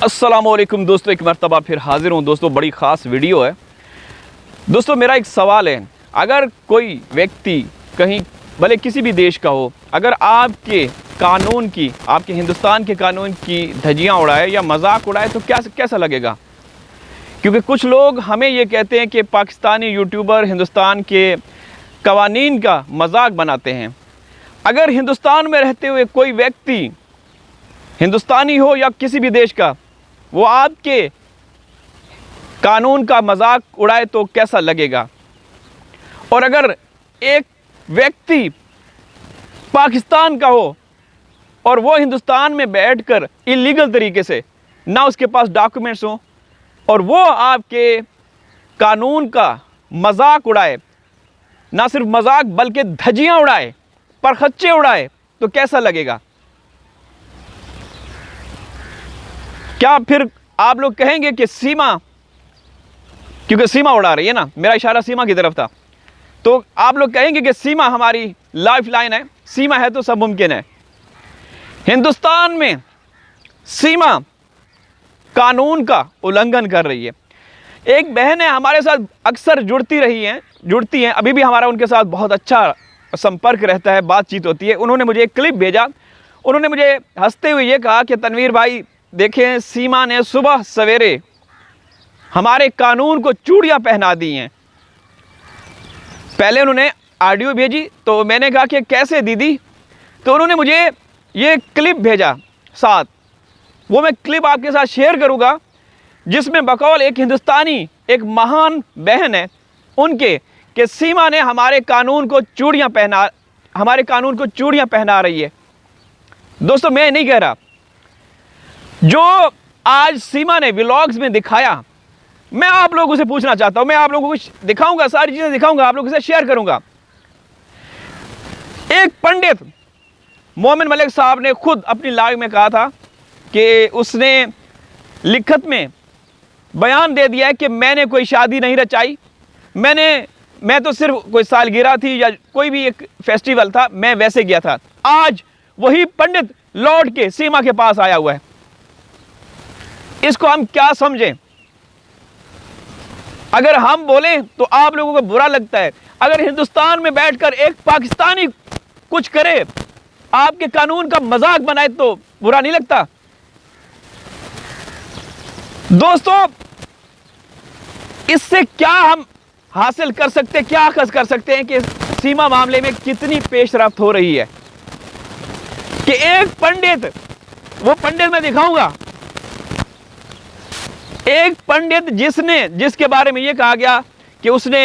अस्सलामुअलैकुम दोस्तों, एक मरतबा फिर हाजिर हूँ दोस्तों। बड़ी ख़ास वीडियो है दोस्तों। मेरा एक सवाल है, अगर कोई व्यक्ति कहीं भले किसी भी देश का हो, अगर आपके कानून की, आपके हिंदुस्तान के कानून की धज्जियाँ उड़ाए या मजाक उड़ाए तो कैसा लगेगा? क्योंकि कुछ लोग हमें ये कहते हैं कि पाकिस्तानी यूट्यूबर हिंदुस्तान के कवानीन का मजाक बनाते हैं। अगर हिंदुस्तान में रहते हुए कोई व्यक्ति, हिंदुस्तानी हो या किसी भी देश का, वो आपके कानून का मजाक उड़ाए तो कैसा लगेगा? और अगर एक व्यक्ति पाकिस्तान का हो और वो हिंदुस्तान में बैठकर इलीगल तरीके से, ना उसके पास डॉक्यूमेंट्स हो, और वो आपके कानून का मजाक उड़ाए, ना सिर्फ मजाक बल्कि धज्जियां उड़ाए, परखच्चे उड़ाए, तो कैसा लगेगा? क्या फिर आप लोग कहेंगे कि सीमा, क्योंकि सीमा उड़ा रही है ना, मेरा इशारा सीमा की तरफ था, तो आप लोग कहेंगे कि सीमा हमारी लाइफ लाइन है, सीमा है तो सब मुमकिन है। हिंदुस्तान में सीमा कानून का उल्लंघन कर रही है। एक बहन है, हमारे साथ अक्सर जुड़ती हैं, अभी भी हमारा उनके साथ बहुत अच्छा संपर्क रहता है, बातचीत होती है। उन्होंने मुझे एक क्लिप भेजा। उन्होंने मुझे हंसते हुए ये कहा कि तनवीर भाई देखें, सीमा ने सुबह सवेरे हमारे कानून को चूड़ियां पहना दी हैं। पहले उन्होंने ऑडियो भेजी, तो मैंने कहा कि कैसे दीदी? तो उन्होंने मुझे ये क्लिप भेजा साथ। वो मैं क्लिप आपके साथ शेयर करूंगा, जिसमें बकौल एक हिंदुस्तानी, एक महान बहन है उनके, कि सीमा ने हमारे कानून को चूड़ियां पहना रही है। दोस्तों, मैं नहीं कह रहा, जो आज सीमा ने व्लॉग्स में दिखाया, मैं आप लोगों से पूछना चाहता हूं। मैं आप लोगों को दिखाऊंगा, सारी चीजें दिखाऊंगा, आप लोगों से शेयर करूंगा। एक पंडित मोमिन मलिक साहब ने खुद अपनी लाइव में कहा था कि उसने लिखत में बयान दे दिया है कि मैंने कोई शादी नहीं रचाई, मैं तो सिर्फ कोई सालगिरह थी या कोई भी एक फेस्टिवल था, मैं वैसे गया था। आज वही पंडित लौट के सीमा के पास आया हुआ है। इसको हम क्या समझें? अगर हम बोलें तो आप लोगों को बुरा लगता है, अगर हिंदुस्तान में बैठकर एक पाकिस्तानी कुछ करे, आपके कानून का मजाक बनाए, तो बुरा नहीं लगता? दोस्तों, इससे क्या हम हासिल कर सकते हैं, क्या अखज़ कर सकते हैं कि सीमा मामले में कितनी पेशरफ्त हो रही है? कि एक पंडित, वो पंडित मैं दिखाऊंगा, एक पंडित जिसके बारे में यह कहा गया कि उसने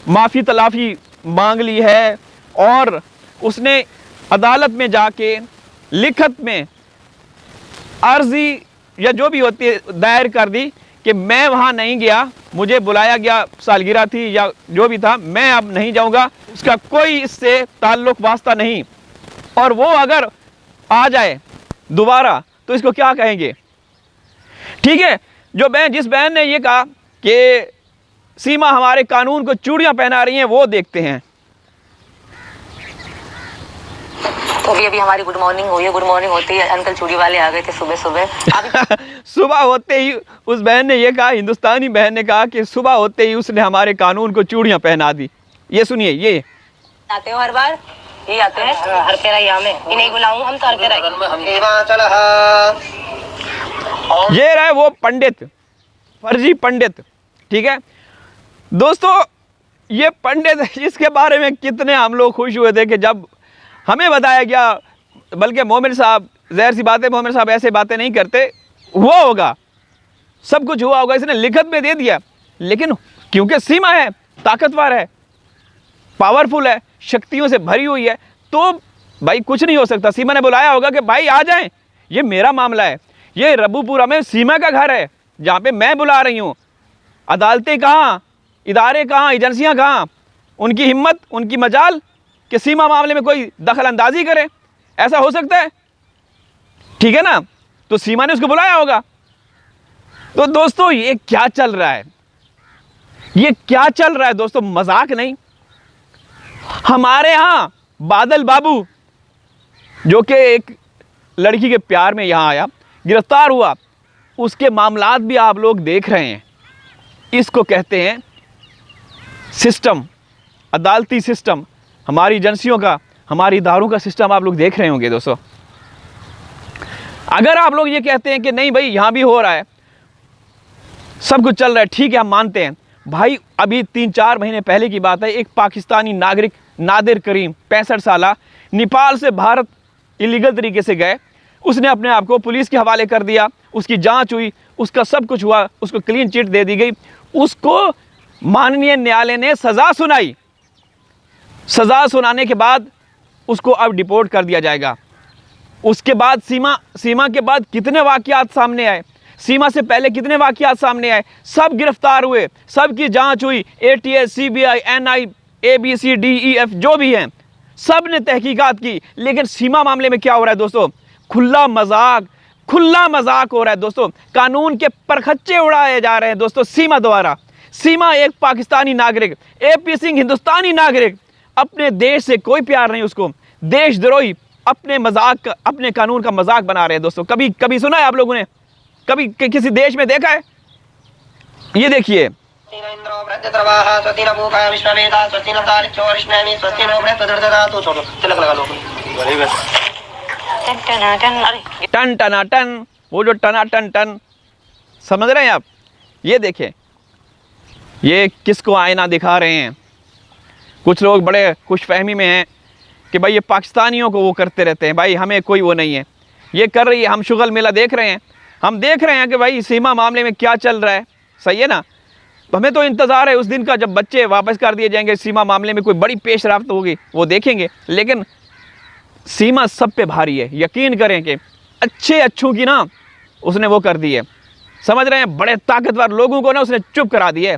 माफी तलाफी मांग ली है और उसने अदालत में जाके लिखत में अर्जी या जो भी होती है दायर कर दी कि मैं वहां नहीं गया, मुझे बुलाया गया, सालगिरह थी या जो भी था, मैं अब नहीं जाऊंगा, उसका कोई इससे ताल्लुक वास्ता नहीं। और वो अगर आ जाए दोबारा तो इसको क्या कहेंगे? ठीक है, जिस बहन ने ये कहा कि सीमा हमारे कानून को चूड़ियां पहना रही हैं, वो देखते हैं। तो अभी हमारी गुड मॉर्निंग हुई है। गुड मॉर्निंग होती है, अंकल चूड़ी वाले आ गए थे सुबह सुबह। सुबह होते ही उस बहन ने ये कहा, हिंदुस्तानी बहन ने कहा कि सुबह होते ही उसने हमारे कानून को चूड़ियां पहना दी। ये सुनिए, ये आते हो हर बार, ये आते हैं हर तेरा यहाँ में, इन्हें बुलाऊं हम तो हर तेरा। ये रहे वो पंडित, फर्जी पंडित। ठीक है दोस्तों, ये पंडित, जिसके बारे में कितने हम लोग खुश हुए थे कि जब हमें बताया गया, बल्कि मोमिन साहब, ज़ाहिर सी बात है, मोमिन साहब ऐसे बातें नहीं करते, हुआ होगा, सब कुछ हुआ होगा, इसने लिखत में दे दिया। लेकिन क्योंकि सीमा है, ताकतवर है, पावरफुल है, शक्तियों से भरी हुई है, तो भाई कुछ नहीं हो सकता। सीमा ने बुलाया होगा कि भाई आ जाएं, ये मेरा मामला है, ये रबूपुरा में सीमा का घर है, जहाँ पे मैं बुला रही हूँ। अदालतें कहाँ, इदारे कहाँ, एजेंसियाँ कहाँ? उनकी हिम्मत, उनकी मजाल कि सीमा मामले में कोई दखल अंदाजी करे? ऐसा हो सकता है? ठीक है ना? तो सीमा ने उसको बुलाया होगा। तो दोस्तों, ये क्या चल रहा है? ये क्या चल रहा है दोस्तों? मजाक नहीं। हमारे यहाँ बादल बाबू, जो कि एक लड़की के प्यार में यहाँ आया, गिरफ्तार हुआ, उसके मामलात भी आप लोग देख रहे हैं। इसको कहते हैं सिस्टम, अदालती सिस्टम, हमारी एजेंसियों का, हमारी इदारों का सिस्टम आप लोग देख रहे होंगे दोस्तों। अगर आप लोग ये कहते हैं कि नहीं भाई यहाँ भी हो रहा है, सब कुछ चल रहा है, ठीक है हम मानते हैं भाई। अभी 3-4 महीने पहले की बात है, एक पाकिस्तानी नागरिक नादिर करीम 65 साला नेपाल से भारत इलीगल तरीके से गए, उसने अपने आप को पुलिस के हवाले कर दिया, उसकी जांच हुई, उसका सब कुछ हुआ, उसको क्लीन चिट दे दी गई, उसको माननीय न्यायालय ने सज़ा सुनाई। सज़ा सुनाने के बाद उसको अब डिपोर्ट कर दिया जाएगा। उसके बाद सीमा के बाद कितने वाक़यात सामने आए, सीमा से पहले कितने वाक़यात सामने आए, सब गिरफ्तार हुए, सब की जांच हुई, ATS, CBI, NI, ABC, DEF जो भी हैं सब ने तहकीकात की। लेकिन सीमा मामले में क्या हो रहा है दोस्तों? खुला मजाक हो रहा है दोस्तों। कानून के परखच्चे उड़ाए जा रहे हैं दोस्तों सीमा द्वारा। सीमा एक पाकिस्तानी नागरिक, AP सिंह हिंदुस्तानी नागरिक, अपने देश से कोई प्यार नहीं उसको, देशद्रोही, अपने कानून का मजाक बना रहे हैं दोस्तों। कभी सुना है आप लोगों ने? कभी किसी देश में देखा है? ये देखिए, टन टना टन, वो जो टना टन टन, समझ रहे हैं आप? ये देखें, ये किसको आईना दिखा रहे हैं। कुछ लोग बड़े खुशफहमी में हैं कि भाई ये पाकिस्तानियों को वो करते रहते हैं, भाई हमें कोई वो नहीं है, ये कर रही है, हम शुगल मेला देख रहे हैं, हम देख रहे हैं कि भाई सीमा मामले में क्या चल रहा है, सही है ना। हमें तो इंतज़ार है उस दिन का जब बच्चे वापस कर दिए जाएंगे, सीमा मामले में कोई बड़ी पेशरफ्त होगी, वो देखेंगे। लेकिन सीमा सब पे भारी है, यकीन करें कि अच्छों की ना उसने वो कर दी है, समझ रहे हैं, बड़े ताकतवर लोगों को ना उसने चुप करा दी है।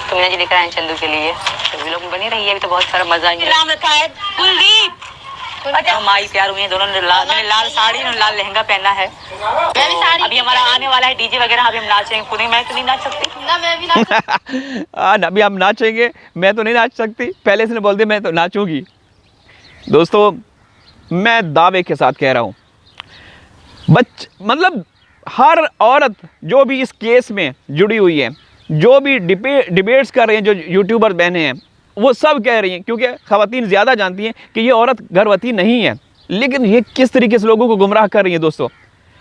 तुमने जी लिखा है चंदू के लिए, तो लोग बनी रही है, अभी तो बहुत सारा मजा आएगा। कुलदीप, माई प्यार हुई है दोनों ने, लाल साड़ी और लाल लहंगा पहना है। मैं भी साड़ी, अभी हमारा आने वाला है डीजे वगैरह, अभी हम नाचेंगे पूरी। मैं तो नहीं नाच सकती ना, मैं भी नाच अभी हम नाचेंगे, मैं तो नहीं नाच सकती, पहले से बोल दे मैं तो नाचूंगी। दोस्तों मैं दावे के साथ कह रहा हूँ, मतलब हर औरत जो भी इस केस में जुड़ी हुई है, जो भी डिबेट्स कर रहे हैं, जो यूट्यूबर बहनें हैं, वो सब कह रही हैं, क्योंकि ख़वातीन ज़्यादा जानती हैं कि ये औरत गर्भवती नहीं है। लेकिन ये किस तरीके से लोगों को गुमराह कर रही है दोस्तों,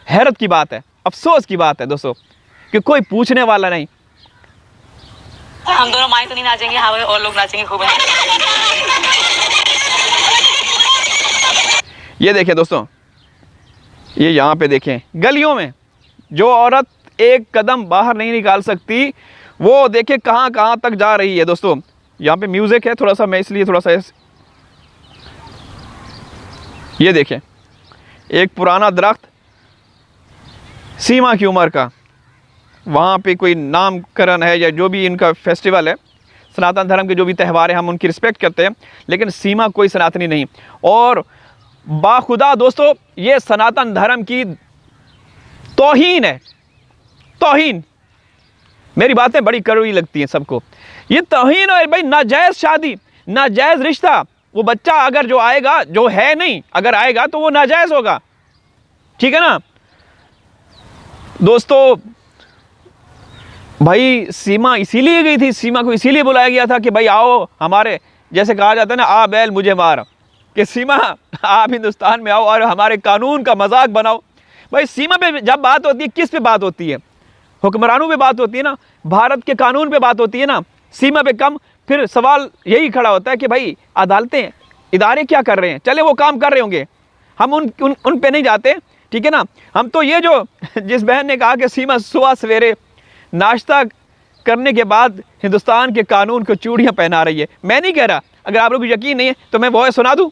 हैरत की बात है, अफसोस की बात है दोस्तों कि कोई पूछने वाला नहीं। हम दोनों माई तो नहीं नाचेंगे, हाँ और लोग नाचेंगे खूब। ये देखें दोस्तों, ये यहाँ पे देखें, गलियों में जो औरत एक कदम बाहर नहीं निकाल सकती, वो देखें कहाँ कहाँ तक जा रही है दोस्तों। यहाँ पे म्यूज़िक है थोड़ा सा, मैं इसलिए थोड़ा सा ये देखें, एक पुराना दरख्त सीमा की उम्र का, वहाँ पे कोई नामकरण है या जो भी इनका फेस्टिवल है, सनातन धर्म के जो भी त्यौहार हैं हम उनकी रिस्पेक्ट करते हैं, लेकिन सीमा कोई सनातनी नहीं। और बाखुदा दोस्तों ये सनातन धर्म की तौहीन है, तौहीन। मेरी बातें बड़ी कड़वी लगती हैं सबको, ये तौहीन है भाई। नाजायज़ शादी, नाजायज़ रिश्ता, वो बच्चा अगर जो आएगा, जो है नहीं, अगर आएगा तो वो नाजायज़ होगा, ठीक है ना दोस्तों। भाई सीमा इसीलिए गई थी, सीमा को इसीलिए बुलाया गया था कि भाई आओ हमारे, जैसे कहा जाता है ना, आ बैल मुझे मार, कि सीमा आप हिंदुस्तान में आओ और हमारे कानून का मजाक बनाओ। भाई सीमा पे जब बात होती है, किस पे बात होती है? हुक्मरानों पे बात होती है ना, भारत के कानून पे बात होती है ना, सीमा पे कम। फिर सवाल यही खड़ा होता है कि भाई अदालतें, इदारे क्या कर रहे हैं? चले वो काम कर रहे होंगे, हम उन पे नहीं जाते, ठीक है ना। हम तो ये जो जिस बहन ने कहा कि सीमा सुबह सवेरे नाश्ता करने के बाद हिंदुस्तान के कानून को चूड़ियाँ पहना रही है, मैं नहीं कह रहा, अगर आप लोग को यकीन नहीं है तो मैं वो सुना दूँ,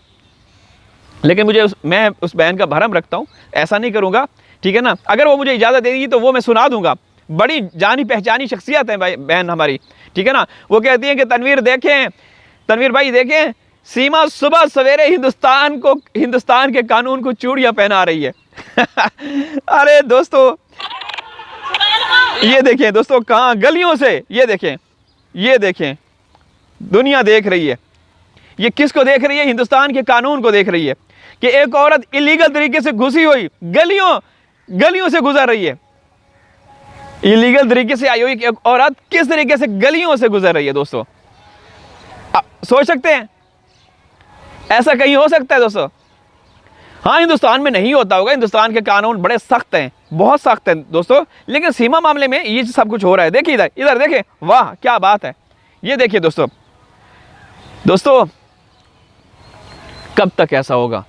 लेकिन मैं उस बहन का भरम रखता हूँ, ऐसा नहीं करूँगा, ठीक है ना। अगर वो मुझे इजाज़त दे देगी तो वो मैं सुना दूँगा। बड़ी जानी पहचानी शख्सियत है भाई बहन हमारी, ठीक है ना। वो कहती है कि तनवीर भाई देखें, सीमा सुबह सवेरे हिंदुस्तान के कानून को चूड़ियाँ पहना रही है। अरे दोस्तों ये देखें दोस्तों, कहाँ गलियों से, ये देखें दुनिया देख रही है। ये किसको देख रही है? हिंदुस्तान के कानून को देख रही है कि एक औरत इलीगल तरीके से घुसी हुई गलियों, गलियों से गुजर रही है, इलीगल तरीके से आई हुई एक औरत किस तरीके से गलियों से गुजर रही है दोस्तों। सोच सकते हैं ऐसा कहीं हो सकता है दोस्तों? हाँ, हिंदुस्तान में नहीं होता होगा, हिंदुस्तान के कानून बड़े सख्त हैं, बहुत सख्त हैं दोस्तों, लेकिन सीमा मामले में ये सब कुछ हो रहा है। देखिए इधर इधर देखिए, वाह क्या बात है। ये देखिए दोस्तों, कब तक ऐसा होगा?